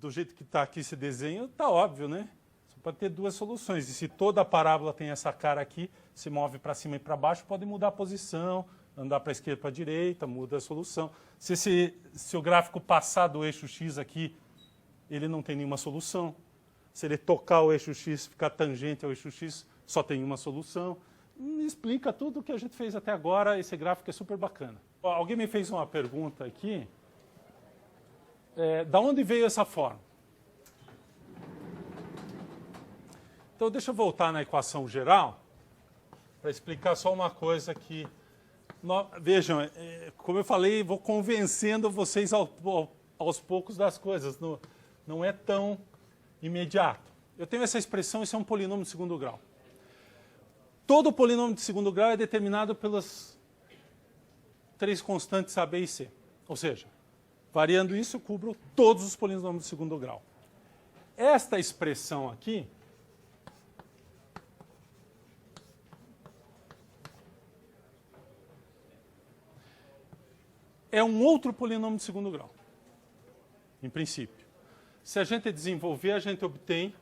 do jeito que está aqui esse desenho, está óbvio, né? Só pode ter duas soluções. E se toda a parábola tem essa cara aqui, se move para cima e para baixo, pode mudar a posição, andar para a esquerda e para a direita, muda a solução. Se o gráfico passar do eixo X aqui, ele não tem nenhuma solução. Se ele tocar o eixo X, ficar tangente ao eixo X, só tem uma solução. Explica tudo o que a gente fez até agora, esse gráfico é super bacana. Alguém me fez uma pergunta aqui. Da onde veio essa forma? Então, deixa eu voltar na equação geral para explicar só uma coisa que... Vejam, como eu falei, vou convencendo vocês aos poucos das coisas. Não é tão imediato. Eu tenho essa expressão, isso é um polinômio de segundo grau. Todo polinômio de segundo grau é determinado pelas três constantes A, B e C. Ou seja, variando isso, eu cubro todos os polinômios de segundo grau. Esta expressão aqui é um outro polinômio de segundo grau, em princípio. Se a gente desenvolver, a gente obtém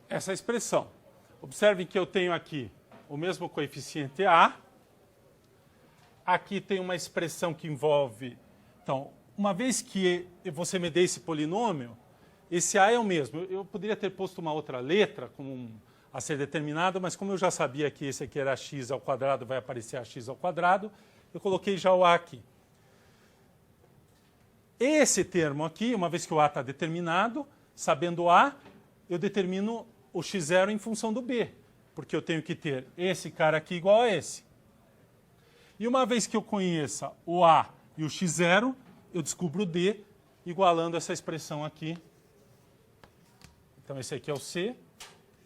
essa expressão. Observem que eu tenho aqui o mesmo coeficiente A. Aqui tem uma expressão que envolve... Então, uma vez que você me dê esse polinômio, esse A é o mesmo. Eu poderia ter posto uma outra letra como a ser determinada, mas como eu já sabia que esse aqui era x ao quadrado, vai aparecer ax ao quadrado, eu coloquei já o A aqui. Esse termo aqui, uma vez que o A está determinado, sabendo o A, eu determino o x0 em função do B, porque eu tenho que ter esse cara aqui igual a esse. E uma vez que eu conheça o A e o x0, eu descubro o D, igualando essa expressão aqui. Então, esse aqui é o C,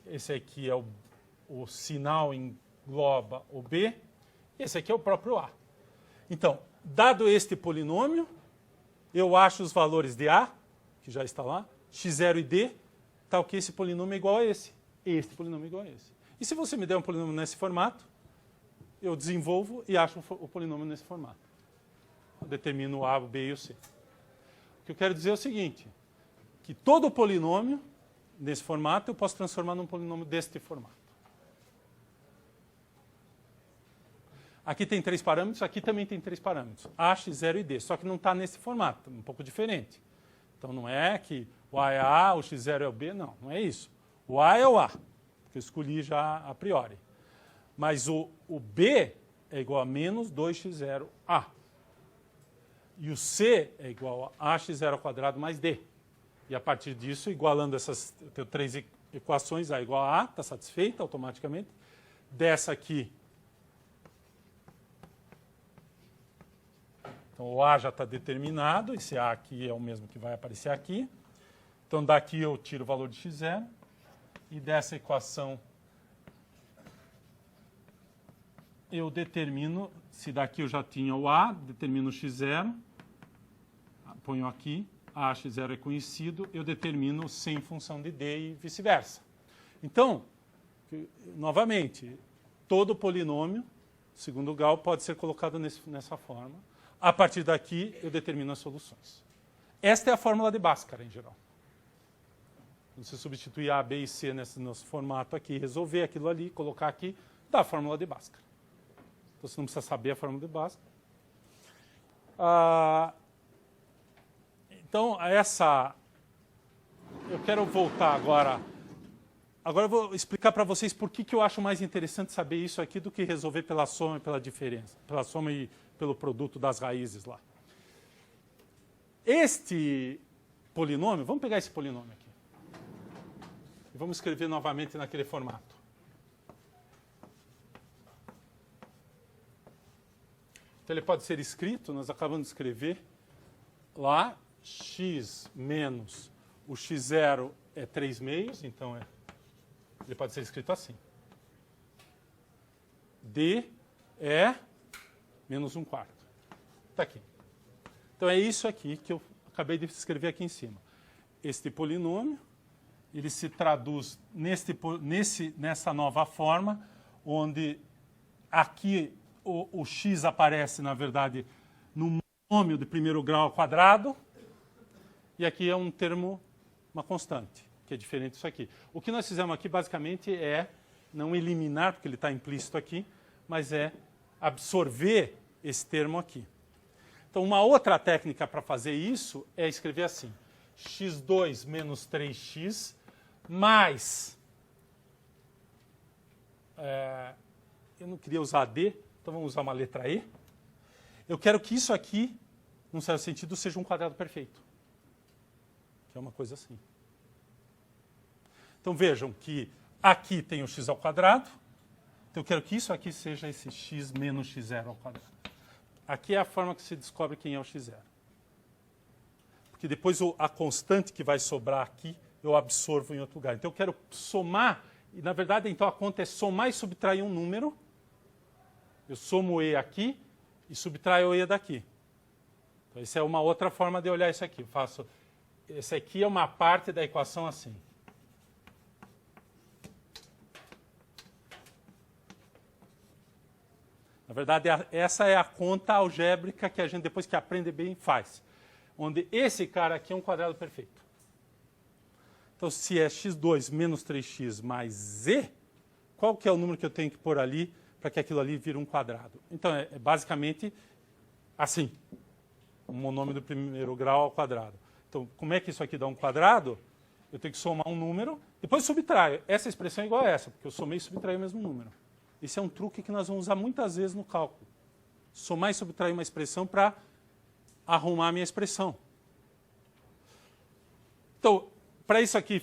esse aqui é o sinal engloba o B, esse aqui é o próprio A. Então, dado este polinômio, eu acho os valores de A, que já está lá, x0 e D, tal que esse polinômio é igual a esse. Este polinômio é igual a esse. E se você me der um polinômio nesse formato, eu desenvolvo e acho o polinômio nesse formato. Eu determino o A, o B e o C. O que eu quero dizer é o seguinte, que todo polinômio nesse formato eu posso transformar num polinômio deste formato. Aqui tem 3 parâmetros, aqui também tem 3 parâmetros. A, x0 e D, só que não está nesse formato, um pouco diferente. Então não é que o A é A, o x0 é o B, não é isso. O A é o A, que eu escolhi já a priori. Mas o B é igual a menos 2x0A. E o C é igual a ax0 ao quadrado mais D. E a partir disso, igualando essas, eu tenho 3 equações, A igual a A, está satisfeita automaticamente. Dessa aqui, então o A já está determinado, esse A aqui é o mesmo que vai aparecer aqui. Então daqui eu tiro o valor de x0. E dessa equação eu determino, se daqui eu já tinha o A, determino o x0, ponho aqui, A, x0 é conhecido, eu determino C em função de D e vice-versa. Então, novamente, todo polinômio, segundo grau, pode ser colocado nessa forma. A partir daqui, eu determino as soluções. Esta é a fórmula de Bhaskara, em geral. Você substituir A, B e C nesse nosso formato aqui, resolver aquilo ali, colocar aqui, dá a fórmula de Bhaskara. Então, você não precisa saber a fórmula de Bhaskara. Então, eu quero voltar agora. Agora eu vou explicar para vocês por que eu acho mais interessante saber isso aqui do que resolver pela soma e pela diferença. Pela soma e pelo produto das raízes lá. Este polinômio, vamos pegar esse polinômio aqui. E vamos escrever novamente naquele formato. Então ele pode ser escrito, nós acabamos de escrever lá, x menos o x0 é 3 meios, então ele pode ser escrito assim. D é menos 1/4. Está aqui. Então é isso aqui que eu acabei de escrever aqui em cima. Este polinômio, ele se traduz nessa nova forma, onde aqui o x aparece, na verdade, no monômio de primeiro grau ao quadrado, e aqui é um termo, uma constante, que é diferente disso aqui. O que nós fizemos aqui, basicamente, é não eliminar, porque ele está implícito aqui, mas é absorver esse termo aqui. Então, uma outra técnica para fazer isso é escrever assim: x2 menos 3x mais... eu não queria usar D, então vamos usar uma letra E. Eu quero que isso aqui, num certo sentido, seja um quadrado perfeito. Que é uma coisa assim. Então vejam que aqui tem o x ao quadrado. Então eu quero que isso aqui seja esse x menos x0 ao quadrado. Aqui é a forma que se descobre quem é o x0. Porque depois a constante que vai sobrar aqui, eu absorvo em outro lugar. Então eu quero somar, e na verdade então a conta é somar e subtrair um número. Eu somo o E aqui e subtraio o E daqui. Então essa é uma outra forma de olhar isso aqui. Eu faço, esse aqui é uma parte da equação assim. Na verdade, essa é a conta algébrica que a gente, depois que aprende bem, faz. Onde esse cara aqui é um quadrado perfeito. Então, se é x2 menos 3x mais z, qual que é o número que eu tenho que pôr ali para que aquilo ali vire um quadrado? Então, é basicamente assim. Um monômio do primeiro grau ao quadrado. Então, como é que isso aqui dá um quadrado? Eu tenho que somar um número, depois subtraio. Essa expressão é igual a essa, porque eu somei e subtraí o mesmo número. Esse é um truque que nós vamos usar muitas vezes no cálculo. Somar e subtrair uma expressão para arrumar a minha expressão. Então, para isso aqui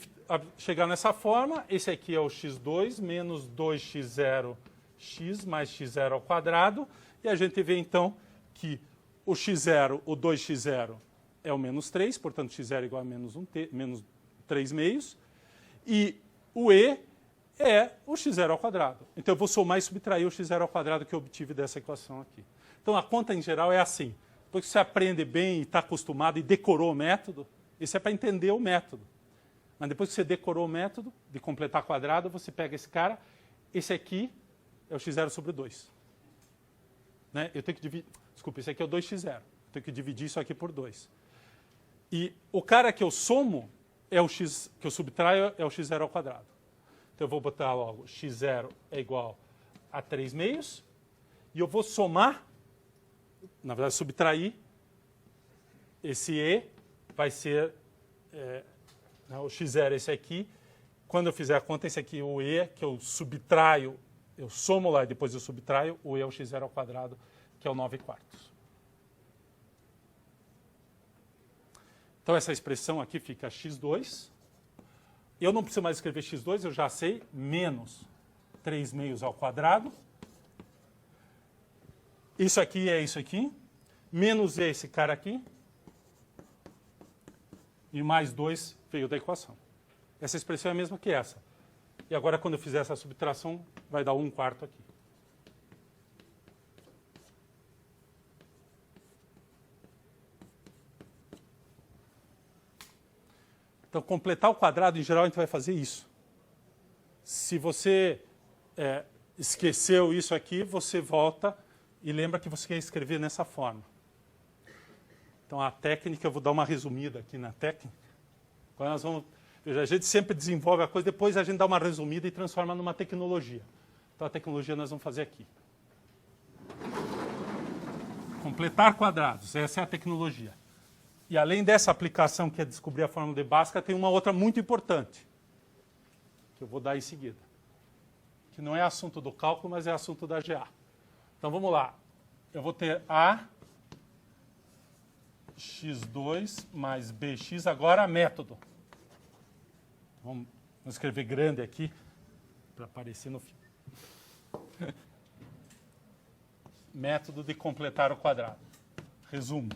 chegar nessa forma, esse aqui é o x2 menos 2x0x mais x0 ao quadrado. E a gente vê, então, que o x0, o 2x0 é o menos 3, portanto, x0 é igual a menos 3 meios. E o E é o x0 ao quadrado. Então, eu vou somar e subtrair o x0 ao quadrado que eu obtive dessa equação aqui. Então, a conta, em geral, é assim. Depois que você aprende bem e está acostumado e decorou o método, isso é para entender o método. Mas depois que você decorou o método de completar quadrado, você pega esse cara, esse aqui é o x0 sobre 2. Né? Eu tenho que dividir... Desculpa, esse aqui é o 2x0. Eu tenho que dividir isso aqui por 2. E o cara que eu somo, é o x que eu subtraio, é o x0 ao quadrado. Então, eu vou botar logo x0 é igual a 3 meios. E eu vou somar, na verdade, subtrair. Esse E vai ser o x0, esse aqui. Quando eu fizer a conta, esse aqui, o E, que eu subtraio, eu somo lá e depois eu subtraio, o E é o x0 ao quadrado, que é o 9/4. Então, essa expressão aqui fica x2. Eu não preciso mais escrever x2, eu já sei, menos 3 meios ao quadrado. Isso aqui é isso aqui. Menos esse cara aqui. E mais 2 veio da equação. Essa expressão é a mesma que essa. E agora, quando eu fizer essa subtração, vai dar 1/4 aqui. Então, completar o quadrado, em geral, a gente vai fazer isso. Se você esqueceu isso aqui, você volta e lembra que você quer escrever nessa forma. Então, a técnica, eu vou dar uma resumida aqui na técnica. Agora nós vamos... Veja, a gente sempre desenvolve a coisa, depois a gente dá uma resumida e transforma numa tecnologia. Então, a tecnologia nós vamos fazer aqui. Completar quadrados, essa é a tecnologia. E além dessa aplicação, que é descobrir a fórmula de Bhaskara, tem uma outra muito importante, que eu vou dar em seguida. Que não é assunto do cálculo, mas é assunto da GA. Então, vamos lá. Eu vou ter A x2 mais bx, agora método. Vamos escrever grande aqui, para aparecer no fim. Método de completar o quadrado. Resumo.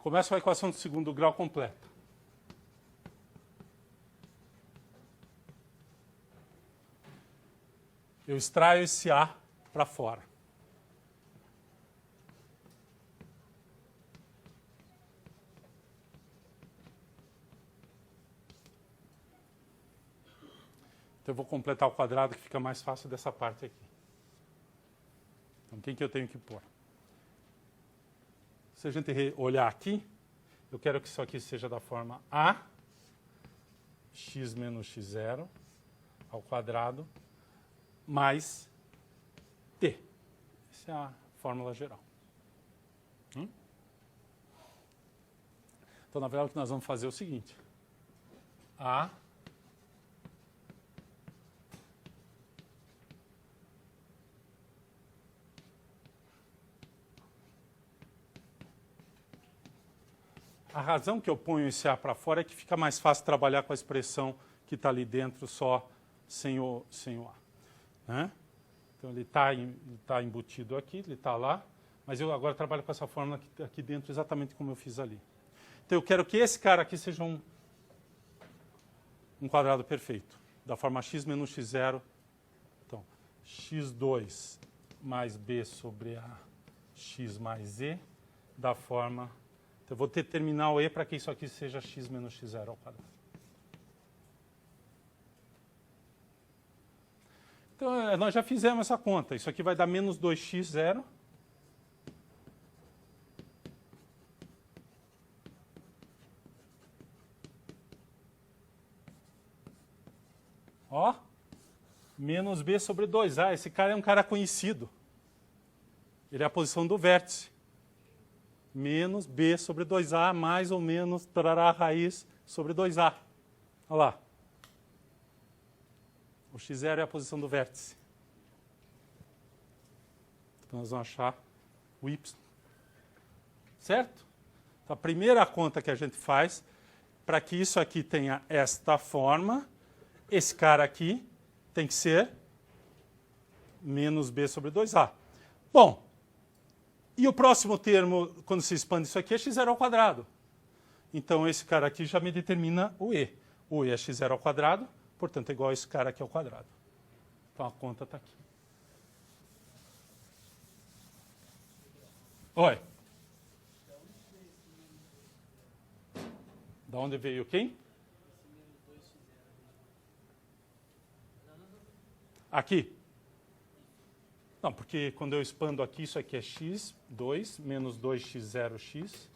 Eu começo com a equação de segundo grau completa. Eu extraio esse A para fora. Então eu vou completar o quadrado que fica mais fácil dessa parte aqui. Então quem que eu tenho que pôr? Se a gente olhar aqui, eu quero que isso aqui seja da forma A, x menos x0 ao quadrado, mais t. Essa é a fórmula geral. Então, na verdade, o que nós vamos fazer é o seguinte. A razão que eu ponho esse A para fora é que fica mais fácil trabalhar com a expressão que está ali dentro só sem o A. Né? Então, ele está embutido aqui, ele está lá, mas eu agora trabalho com essa fórmula aqui dentro exatamente como eu fiz ali. Então, eu quero que esse cara aqui seja um quadrado perfeito, da forma x menos x0. Então, x2 mais b sobre a x mais e, da forma... Então, eu vou determinar o e para que isso aqui seja x menos x0 ao quadrado. Então, nós já fizemos essa conta. Isso aqui vai dar menos 2x0. Ó, menos b sobre 2a. Esse cara é um cara conhecido. Ele é a posição do vértice. Menos b sobre 2a, mais ou menos, trará raiz sobre 2a. Olha lá. O x0 é a posição do vértice. Então, nós vamos achar o y. Certo? Então, a primeira conta que a gente faz, para que isso aqui tenha esta forma, esse cara aqui tem que ser menos b sobre 2a. Bom, e o próximo termo, quando se expande isso aqui, é x0 ao quadrado. Então, esse cara aqui já me determina o e. O e é x0 ao quadrado, portanto, é igual a esse cara aqui ao quadrado. Então, a conta está aqui. Oi. Da onde veio quem? Aqui. Não, porque quando eu expando aqui, isso aqui é x2 menos 2x0x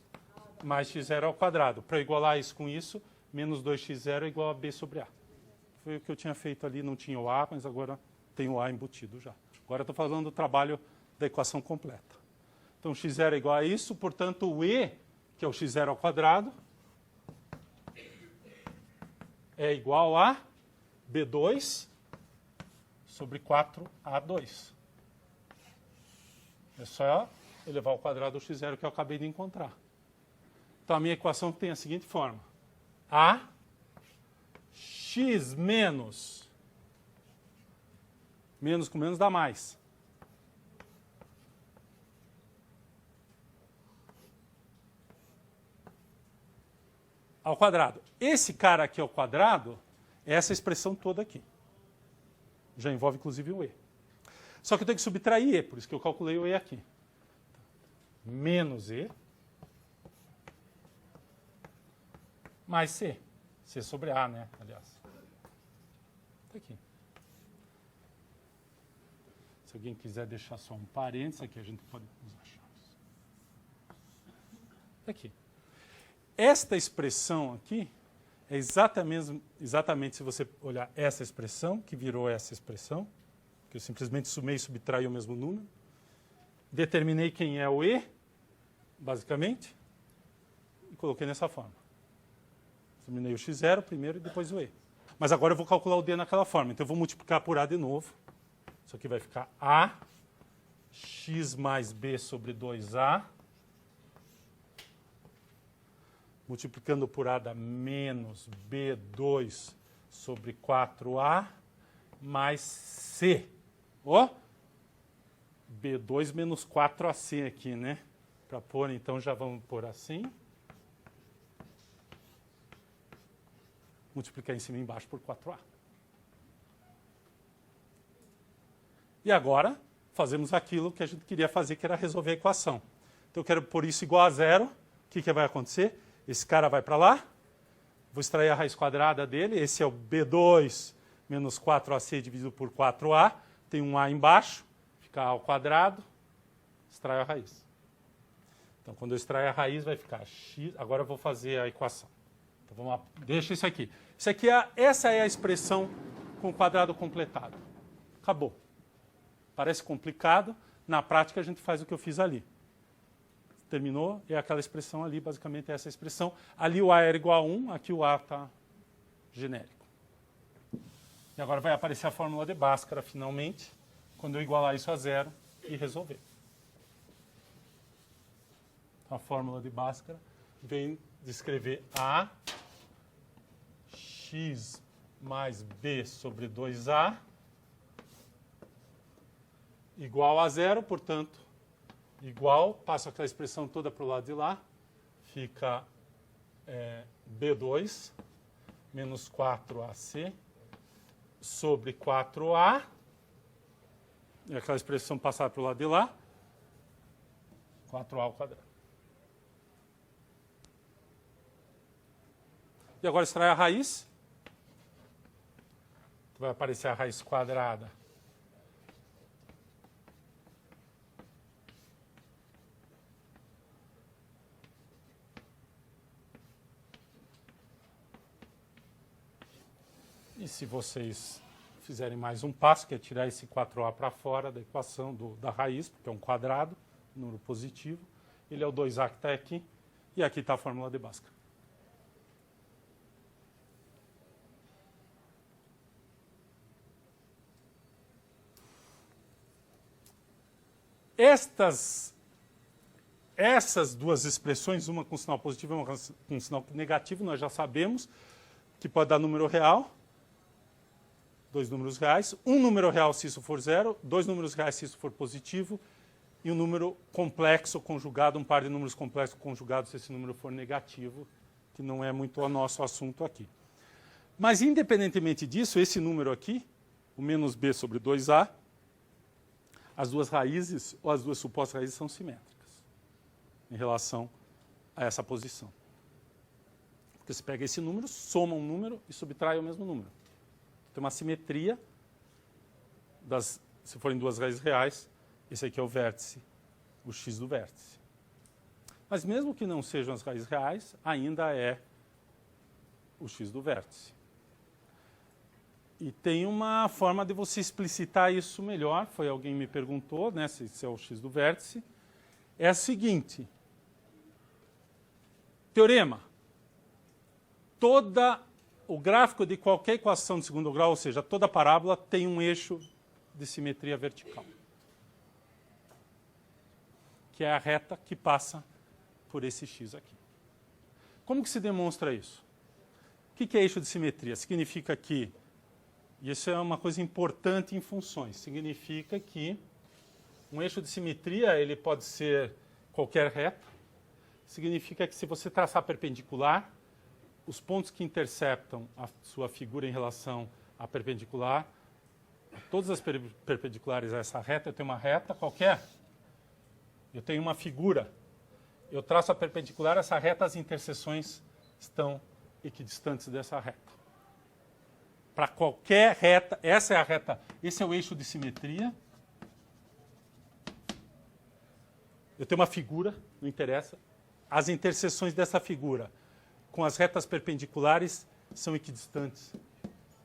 mais x0 ao quadrado. Para igualar isso com isso, menos 2x0 é igual a b sobre a. Foi o que eu tinha feito ali, não tinha o a, mas agora tem o a embutido já. Agora eu estou falando do trabalho da equação completa. Então, x0 é igual a isso, portanto, o e, que é o x0 ao quadrado, é igual a b2 sobre 4a2. É só elevar ao quadrado o x0 que eu acabei de encontrar. Então, a minha equação tem a seguinte forma. A x menos com menos dá mais. Ao quadrado. Esse cara aqui ao quadrado é essa expressão toda aqui. Já envolve, inclusive, o e. Só que eu tenho que subtrair e, por isso que eu calculei o e aqui. Menos e mais c. C sobre a, né? Aliás. Está aqui. Se alguém quiser deixar só um parênteses aqui, a gente pode usar chaves. Está aqui. Esta expressão aqui é exatamente se você olhar essa expressão, que virou essa expressão, que eu simplesmente sumei e subtraí o mesmo número. Determinei quem é o e, basicamente, e coloquei nessa forma. Determinei o x0 primeiro e depois o e. Mas agora eu vou calcular o d naquela forma. Então eu vou multiplicar por a de novo. Isso aqui vai ficar a x mais b sobre 2a. Multiplicando por a dá menos b2 sobre 4a mais c. Ó, b2 menos 4ac aqui, né? Para pôr, então, já vamos pôr assim. multiplicar em cima e embaixo por 4A. E agora, fazemos aquilo que a gente queria fazer, que era resolver a equação. Então, eu quero pôr isso igual a zero. O que vai acontecer? Esse cara vai para lá. Vou extrair a raiz quadrada dele. Esse é o B2 menos 4AC dividido por 4A. Tem um A embaixo. Fica A ao quadrado. Extraio a raiz. Então, quando eu extrair a raiz, vai ficar x. Agora eu vou fazer a equação. Então, vamos lá. Deixa isso aqui. Essa é a expressão com o quadrado completado. Acabou. Parece complicado. Na prática, a gente faz o que eu fiz ali. Terminou, é aquela expressão ali, basicamente é essa expressão. Ali o A era igual a 1, aqui o A está genérico. E agora vai aparecer a fórmula de Bhaskara, finalmente, quando eu igualar isso a zero e resolver. Então, a fórmula de Bhaskara vem descrever A x mais B sobre 2A igual a zero, portanto, igual, passo aquela expressão toda para o lado de lá, fica B2 menos 4AC sobre 4A, e aquela expressão passar para o lado de lá, 4A ao quadrado. E agora extrai a raiz, vai aparecer a raiz quadrada e se vocês fizerem mais um passo, que é tirar esse 4A para fora da equação da raiz, porque é um quadrado, número positivo, ele é o 2A que está aqui, e aqui está a fórmula de Bhaskara. Essas duas expressões, uma com sinal positivo e uma com sinal negativo, nós já sabemos que pode dar número real, dois números reais, um número real se isso for zero, dois números reais se isso for positivo, e um número complexo conjugado, um par de números complexos conjugados se esse número for negativo, que não é muito o nosso assunto aqui. Mas, independentemente disso, esse número aqui, o menos b sobre 2a, as duas raízes, ou as duas supostas raízes, são simétricas em relação a essa posição. Porque você pega esse número, soma um número e subtrai o mesmo número. Tem uma simetria, se forem duas raízes reais, esse aqui é o vértice, o x do vértice. Mas mesmo que não sejam as raízes reais, ainda é o x do vértice. E tem uma forma de você explicitar isso melhor, foi alguém que me perguntou, né, se é o x do vértice, é a seguinte, teorema, o gráfico de qualquer equação de segundo grau, ou seja, toda parábola, tem um eixo de simetria vertical, que é a reta que passa por esse x aqui. Como que se demonstra isso? O que é eixo de simetria? Significa que, e isso é uma coisa importante em funções, significa que um eixo de simetria ele pode ser qualquer reta, significa que se você traçar perpendicular, os pontos que interceptam a sua figura em relação à perpendicular, todas as perpendiculares a essa reta, eu tenho uma reta qualquer, eu tenho uma figura, eu traço a perpendicular, essa reta, as interseções estão equidistantes dessa reta. Para qualquer reta, essa é a reta, esse é o eixo de simetria. Eu tenho uma figura, não interessa, as interseções dessa figura com as retas perpendiculares são equidistantes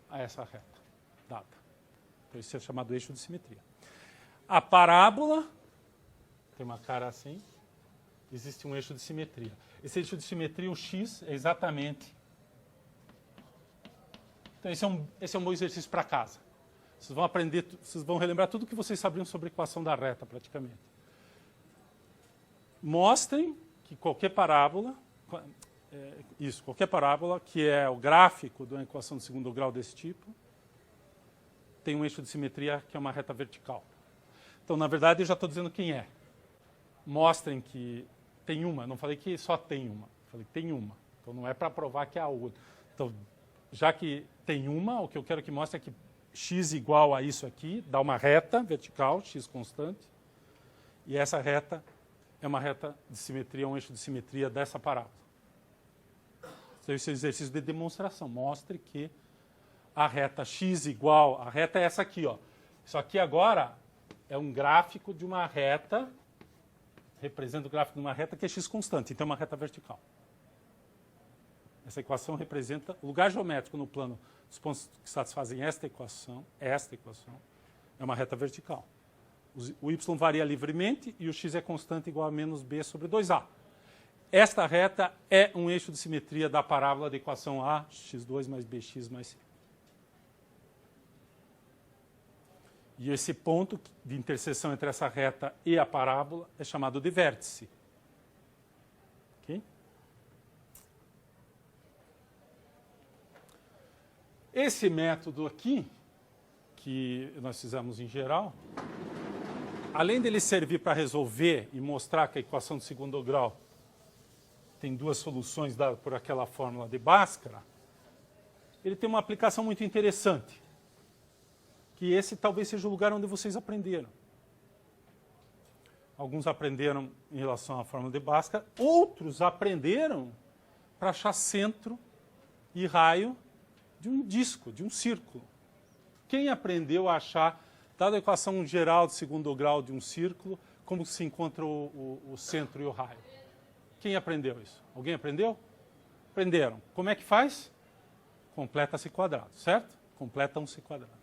a essa reta dada. Então, isso é chamado eixo de simetria. A parábola tem uma cara assim, existe um eixo de simetria. Esse eixo de simetria, o x, é exatamente... Então, esse é um bom exercício para casa. Vocês vão aprender, vocês vão relembrar tudo que vocês sabiam sobre a equação da reta, praticamente. Mostrem que qualquer parábola... qualquer parábola, que é o gráfico de uma equação de segundo grau desse tipo, tem um eixo de simetria que é uma reta vertical. Então, na verdade, eu já estou dizendo quem é. Mostrem que tem uma, não falei que só tem uma, falei que tem uma. Então, não é para provar que é a outra. Então, já que tem uma, o que eu quero que mostre é que x igual a isso aqui, dá uma reta vertical, x constante, e essa reta é uma reta de simetria, um eixo de simetria dessa parábola. Então, esse é um exercício de demonstração. Mostre que a reta x igual, a reta é essa aqui, ó. Isso aqui agora é um gráfico de uma reta, representa o gráfico de uma reta que é x constante, então é uma reta vertical. Essa equação representa o lugar geométrico no plano dos pontos que satisfazem esta equação é uma reta vertical. O y varia livremente e o x é constante igual a menos b sobre 2a. Esta reta é um eixo de simetria da parábola da equação a, x2 mais bx mais c. E esse ponto de interseção entre essa reta e a parábola é chamado de vértice. Okay? Esse método aqui, que nós fizemos em geral, além dele servir para resolver e mostrar que a equação de segundo grau tem duas soluções dadas por aquela fórmula de Bhaskara, ele tem uma aplicação muito interessante, que esse talvez seja o lugar onde vocês aprenderam. Alguns aprenderam em relação à fórmula de Bhaskara, outros aprenderam para achar centro e raio de um disco, de um círculo. Quem aprendeu a achar, dada a equação geral de segundo grau de um círculo, como se encontra o centro e o raio? Quem aprendeu isso? Alguém aprendeu? Aprenderam. Como é que faz? Completa-se quadrado, certo? Completam-se quadrados.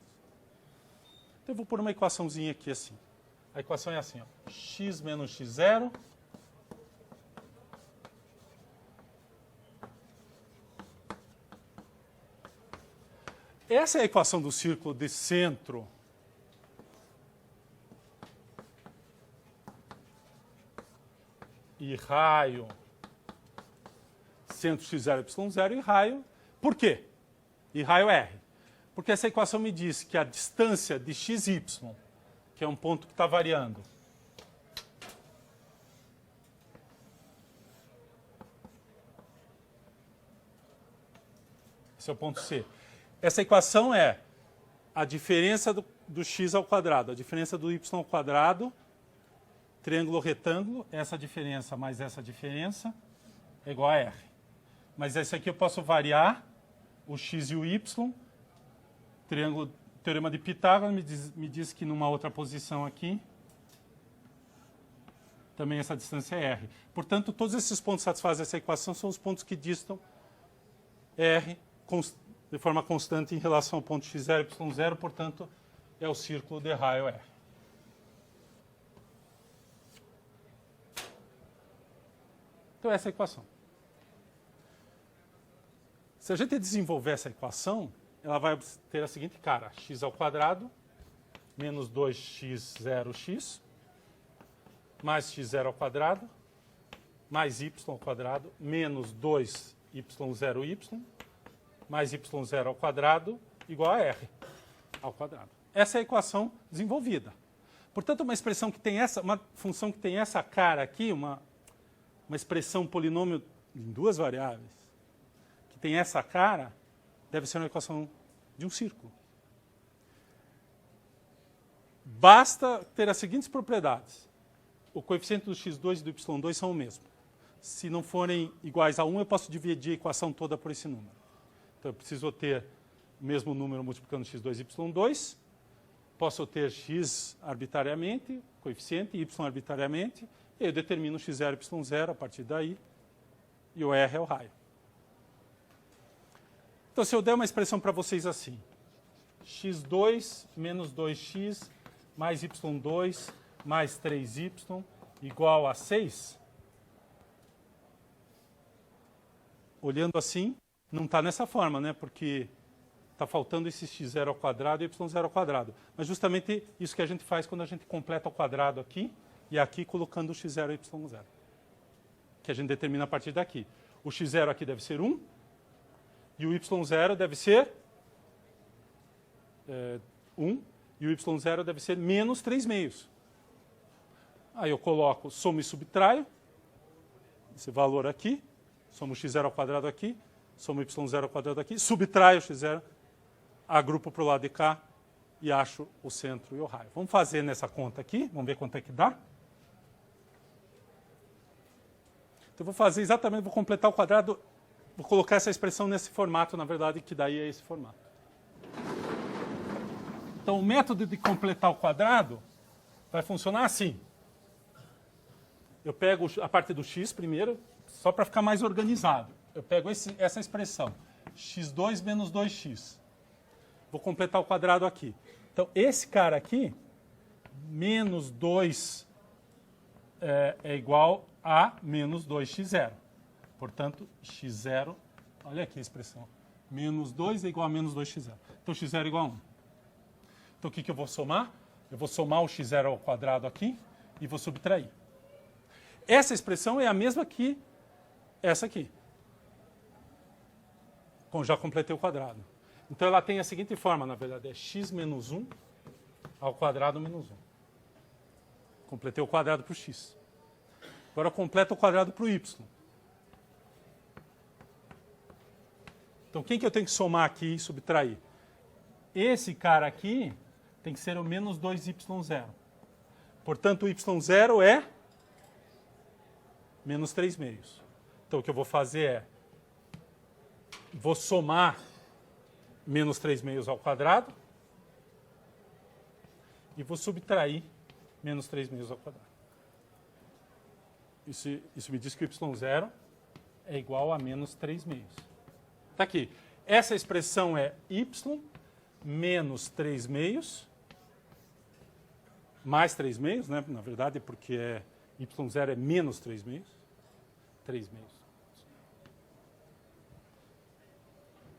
Então eu vou pôr uma equaçãozinha aqui assim. A equação é assim, ó. X menos x0 essa é a equação do círculo de centro e raio, centro x0, y0 e raio. Por quê? E raio R. Porque essa equação me diz que a distância de xy, que é um ponto que está variando, esse é o ponto C. Essa equação é a diferença do x ao quadrado, a diferença do y ao quadrado, triângulo retângulo, essa diferença mais essa diferença é igual a R. Mas esse aqui eu posso variar o x e o y. Triângulo, teorema de Pitágoras me diz que numa outra posição aqui, também essa distância é R. Portanto, todos esses pontos que satisfazem essa equação são os pontos que distam R de forma constante em relação ao ponto x0, y0, portanto, é o círculo de raio R. Então, essa é a equação. Se a gente desenvolver essa equação, ela vai ter a seguinte cara: x ao quadrado menos 2x0x mais x0 ao quadrado mais y ao quadrado menos 2y0y mais y0 ao quadrado igual a r ao quadrado. Essa é a equação desenvolvida. Portanto, uma expressão que tem essa, uma função que tem essa cara aqui, uma expressão polinômio em duas variáveis, que tem essa cara, deve ser uma equação de um círculo. Basta ter as seguintes propriedades. O coeficiente do x2 e do y2 são o mesmo. Se não forem iguais a 1, eu posso dividir a equação toda por esse número. Então, eu preciso ter o mesmo número multiplicando x2 e y2. Posso ter x arbitrariamente, coeficiente, y arbitrariamente. E eu determino x0 e y0 a partir daí. E o R é o raio. Então, se eu der uma expressão para vocês assim, x2 menos 2x mais y2 mais 3y igual a 6, olhando assim, não está nessa forma, né? Porque está faltando esse x0 ao quadrado e y0 ao quadrado. Mas justamente isso que a gente faz quando a gente completa o quadrado aqui e aqui colocando o x0 e y0. Que a gente determina a partir daqui. O x0 aqui deve ser 1 e o y0 deve ser 1 e o y0 deve ser menos 3 meios. Aí eu coloco, somo e subtraio esse valor aqui, somo x0 ao quadrado aqui, somo y0 ao quadrado aqui, subtraio o x0, agrupo para o lado de cá e acho o centro e o raio. Vamos fazer nessa conta aqui, vamos ver quanto é que dá. Então, eu vou fazer exatamente, vou completar o quadrado, vou colocar essa expressão nesse formato, na verdade, que daí é esse formato. Então, o método de completar o quadrado vai funcionar assim. Eu pego a parte do x primeiro, só para ficar mais organizado. Eu pego essa expressão, x2 menos 2x. Vou completar o quadrado aqui. Então, esse cara aqui, menos 2 é igual a menos 2x0. Portanto, x0, olha aqui a expressão, menos 2 é igual a menos 2x0. Então, x0 é igual a 1. Então, o que eu vou somar? Eu vou somar o x0 ao quadrado aqui e vou subtrair. Essa expressão é a mesma que essa aqui. Bom, já completei o quadrado. Então, ela tem a seguinte forma, na verdade, é x menos 1 ao quadrado menos 1. Completei o quadrado para o x. Agora, eu completo o quadrado para o y. Então, quem que eu tenho que somar aqui e subtrair? Esse cara aqui tem que ser o menos 2y0. Portanto, o y0 é menos 3 meios. Então, o que eu vou fazer é, vou somar menos 3 meios ao quadrado e vou subtrair menos 3 meios ao quadrado. Isso me diz que o y0 é igual a menos 3 meios. Está aqui. Essa expressão é y menos 3 meios, mais 3 meios, né? Na verdade, porque y0 é menos 3 meios. 3 meios.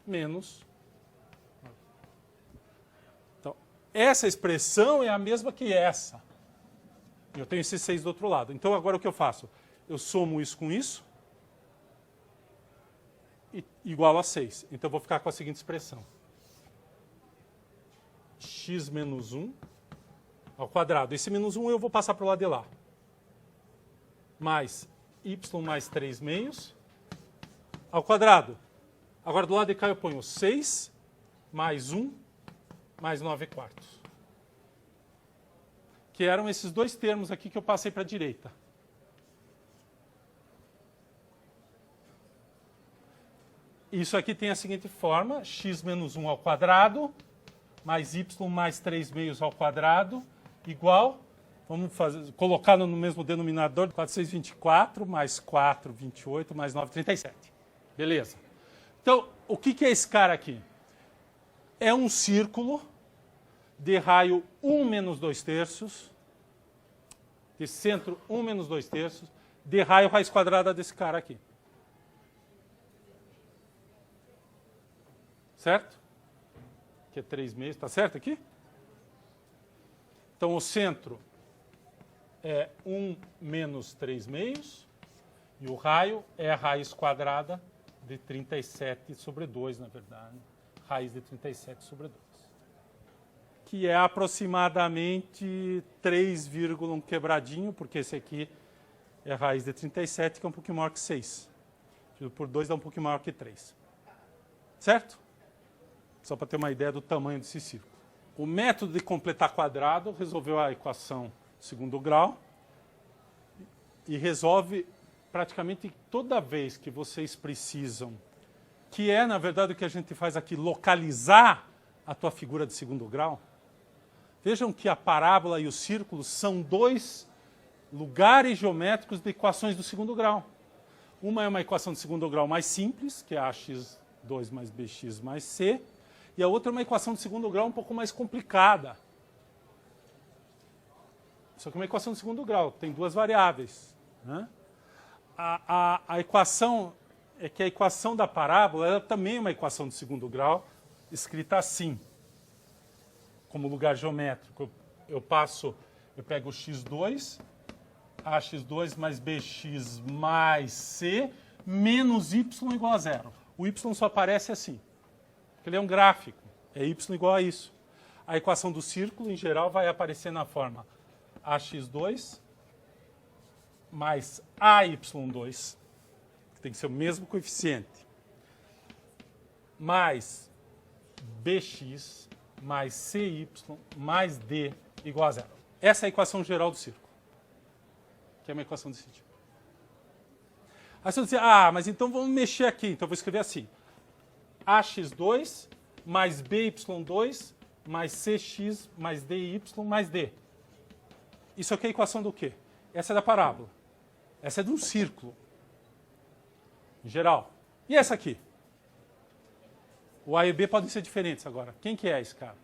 Menos. Então, essa expressão é a mesma que essa. Eu tenho esse 6 do outro lado. Então, agora o que eu faço? Eu somo isso com isso, igual a 6. Então, eu vou ficar com a seguinte expressão. X menos 1 ao quadrado. Esse menos 1 eu vou passar para o lado de lá. Mais y mais 3 meios ao quadrado. Agora, do lado de cá eu ponho 6 mais 1 mais 9 quartos. Que eram esses dois termos aqui que eu passei para a direita. Isso aqui tem a seguinte forma, x menos 1 ao quadrado, mais y mais 3 meios ao quadrado, igual, vamos colocar no mesmo denominador, 424 mais 4, 28, mais 9, 37. Beleza. Então, o que é esse cara aqui? É um círculo de raio 1 menos 2 terços, de centro 1 menos 2 terços, de raio raiz quadrada desse cara aqui. Certo? Que é 3 meios, está certo aqui? Então, o centro é 1 menos 3 meios, e o raio é a raiz quadrada de 37 sobre 2, na verdade. Raiz de 37 sobre 2. Que é aproximadamente 3, um quebradinho, porque esse aqui é a raiz de 37, que é um pouquinho maior que 6. Dividido por 2 dá um pouquinho maior que 3. Certo? Só para ter uma ideia do tamanho desse círculo. O método de completar quadrado resolveu a equação de segundo grau e resolve praticamente toda vez que vocês precisam, que é, na verdade, o que a gente faz aqui, localizar a tua figura de segundo grau. Vejam que a parábola e o círculo são dois lugares geométricos de equações do segundo grau. Uma é uma equação de segundo grau mais simples, que é ax2 mais bx mais c, e a outra é uma equação de segundo grau um pouco mais complicada. Só que é uma equação de segundo grau, tem duas variáveis. Né? A equação é que a equação da parábola ela também é uma equação de segundo grau, escrita assim, como lugar geométrico. Eu pego x2, ax2 mais bx mais c, menos y igual a 0. O y só aparece assim. Ele é um gráfico, é y igual a isso. A equação do círculo, em geral, vai aparecer na forma ax2 mais ay2, que tem que ser o mesmo coeficiente, mais bx mais cy mais d igual a zero. Essa é a equação geral do círculo, que é uma equação desse tipo. Aí você vai dizer, mas então vamos mexer aqui. Então eu vou escrever assim, ax2 mais by2 mais cx mais dy mais d. Isso aqui é a equação do quê? Essa é da parábola. Essa é de um círculo, em geral. E essa aqui? O A e o B podem ser diferentes agora. Quem que é esse cara?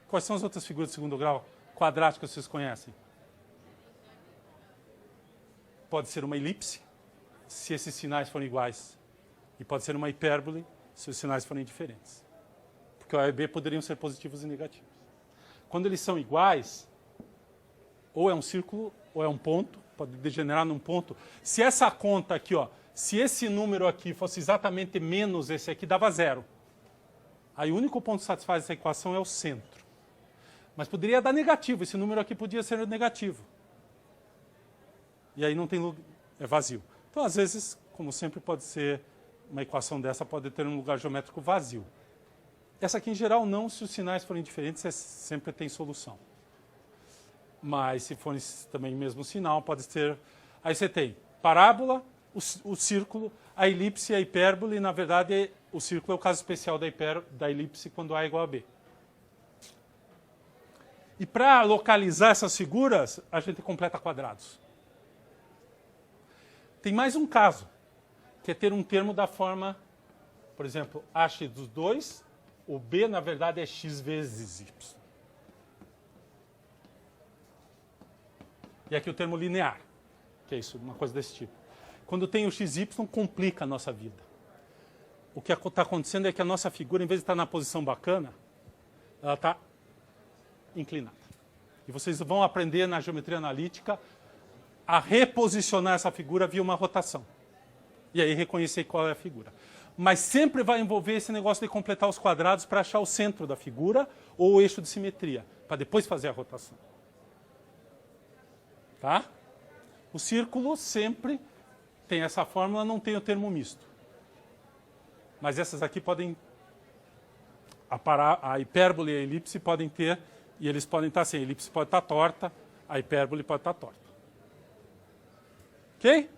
Quais são as outras figuras de segundo grau quadráticas que vocês conhecem? Pode ser uma elipse, se esses sinais forem iguais. E pode ser uma hipérbole, se os sinais forem diferentes. Porque o A e o B poderiam ser positivos e negativos. Quando eles são iguais, ou é um círculo, ou é um ponto, pode degenerar num ponto. Se essa conta aqui, se esse número aqui fosse exatamente menos esse aqui, dava zero. Aí o único ponto que satisfaz essa equação é o centro. Mas poderia dar negativo, esse número aqui podia ser negativo. E aí não tem lugar, é vazio. Então, às vezes, como sempre, pode ser uma equação dessa, pode ter um lugar geométrico vazio. Essa aqui, em geral, não. Se os sinais forem diferentes, sempre tem solução. Mas se forem também o mesmo sinal, pode ser... Aí você tem parábola, o círculo, a elipse e a hipérbole. Na verdade, o círculo é o caso especial da elipse quando A é igual a B. E para localizar essas figuras, a gente completa quadrados. Tem mais um caso, que é ter um termo da forma, por exemplo, ax2, o B, na verdade, é x vezes y. E aqui o termo linear, que é isso, uma coisa desse tipo. Quando tem o xy, complica a nossa vida. O que está acontecendo é que a nossa figura, em vez de estar na posição bacana, ela está inclinada. E vocês vão aprender na geometria analítica a reposicionar essa figura via uma rotação. E aí reconhecer qual é a figura. Mas sempre vai envolver esse negócio de completar os quadrados para achar o centro da figura ou o eixo de simetria, para depois fazer a rotação. Tá? O círculo sempre tem essa fórmula, não tem o termo misto. Mas essas aqui podem... A hipérbole e a elipse podem ter, e eles podem estar assim, a elipse pode estar torta, a hipérbole pode estar torta. Ok?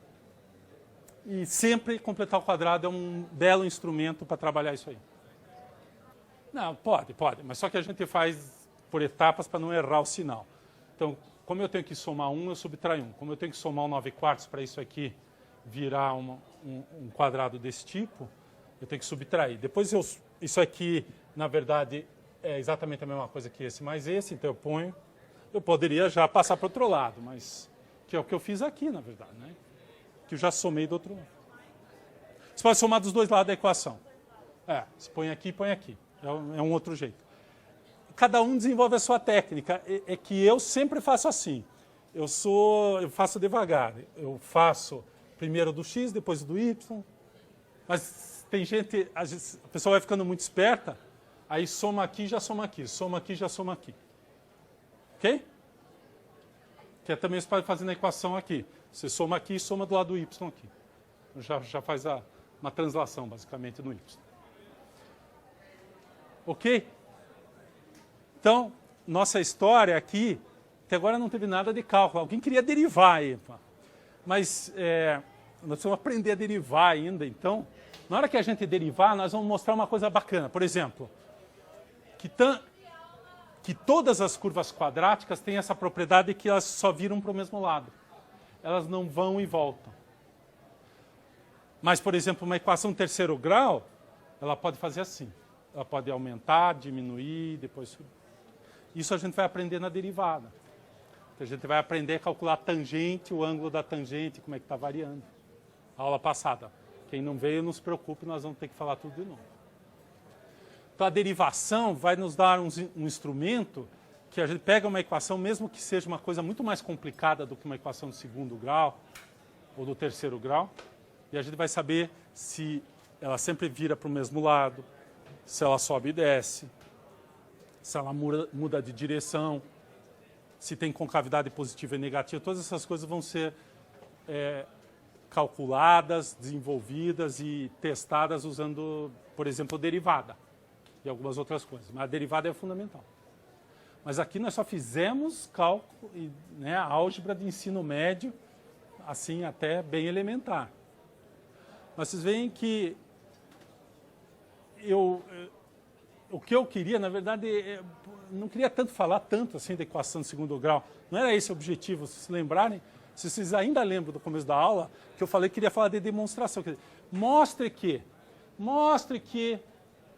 E sempre completar o quadrado é um belo instrumento para trabalhar isso aí. Não, pode, mas só que a gente faz por etapas para não errar o sinal. Então, como eu tenho que somar 1, eu subtraio 1. Como eu tenho que somar um 9/4 para isso aqui virar um quadrado desse tipo, eu tenho que subtrair. Depois, isso aqui, na verdade, é exatamente a mesma coisa que esse mais esse, então eu ponho. Eu poderia já passar para o outro lado, mas que é o que eu fiz aqui, na verdade, né? Que eu já somei do outro lado. Você pode somar dos dois lados da equação. Você põe aqui e põe aqui. É um outro jeito. Cada um desenvolve a sua técnica. É que eu sempre faço assim. Eu faço devagar. Eu faço primeiro do x, depois do y. Mas tem gente, a pessoa vai ficando muito esperta, aí soma aqui, já soma aqui. Soma aqui, já soma aqui. Ok? Que também você pode fazer na equação aqui. Você soma aqui e soma do lado do y aqui. Já faz uma translação, basicamente, no y. Ok? Então, nossa história aqui, até agora não teve nada de cálculo. Alguém queria derivar aí. Mas nós vamos aprender a derivar ainda. Então, na hora que a gente derivar, nós vamos mostrar uma coisa bacana. Por exemplo, que todas as curvas quadráticas têm essa propriedade que elas só viram para o mesmo lado. Elas não vão e voltam. Mas, por exemplo, uma equação de terceiro grau, ela pode fazer assim. Ela pode aumentar, diminuir, depois subir. Isso a gente vai aprender na derivada. A gente vai aprender a calcular a tangente, o ângulo da tangente, como é que está variando. A aula passada. Quem não veio, não se preocupe, nós vamos ter que falar tudo de novo. Então, a derivação vai nos dar um instrumento que a gente pega uma equação, mesmo que seja uma coisa muito mais complicada do que uma equação de segundo grau ou do terceiro grau, e a gente vai saber se ela sempre vira para o mesmo lado, se ela sobe e desce, se ela muda de direção, se tem concavidade positiva e negativa. Todas essas coisas vão ser calculadas, desenvolvidas e testadas usando, por exemplo, derivada e algumas outras coisas. Mas a derivada é fundamental. Mas aqui nós só fizemos cálculo, né, álgebra de ensino médio, assim até bem elementar. Mas vocês veem que o que eu queria, na verdade, não queria tanto falar tanto assim da equação de segundo grau. Não era esse o objetivo, se lembrarem. Se vocês ainda lembram do começo da aula, que eu falei que queria falar de demonstração. Quer dizer, mostre que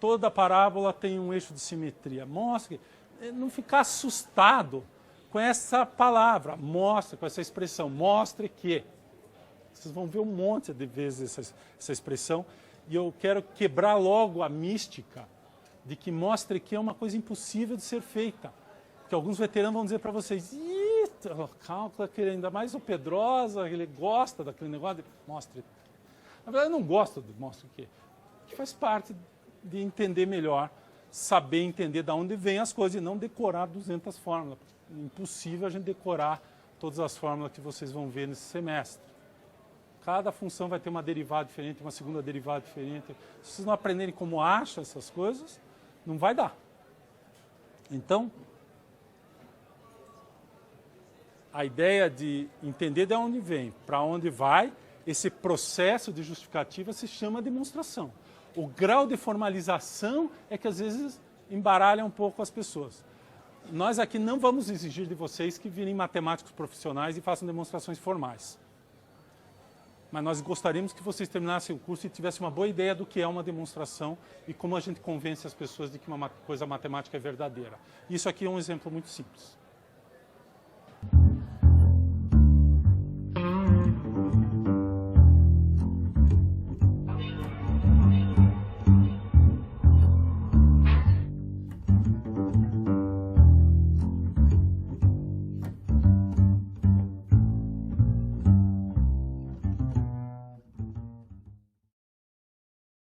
toda parábola tem um eixo de simetria. Mostre que, não ficar assustado com essa palavra, mostre, com essa expressão, mostre que. Vocês vão ver um monte de vezes essa expressão. E eu quero quebrar logo a mística de que mostre que é uma coisa impossível de ser feita. Porque alguns veteranos vão dizer para vocês, cálculo aquele, ainda mais o Pedrosa, ele gosta daquele negócio de mostre. Na verdade, eu não gosto de mostre o quê? Que faz parte de entender melhor, saber entender de onde vêm as coisas e não decorar 200 fórmulas. É impossível a gente decorar todas as fórmulas que vocês vão ver nesse semestre. Cada função vai ter uma derivada diferente, uma segunda derivada diferente. Se vocês não aprenderem como acham essas coisas, não vai dar. Então, a ideia de entender de onde vem, para onde vai, esse processo de justificativa se chama demonstração. O grau de formalização é que às vezes embaralha um pouco as pessoas. Nós aqui não vamos exigir de vocês que virem matemáticos profissionais e façam demonstrações formais. Mas nós gostaríamos que vocês terminassem o curso e tivessem uma boa ideia do que é uma demonstração e como a gente convence as pessoas de que uma coisa matemática é verdadeira. Isso aqui é um exemplo muito simples.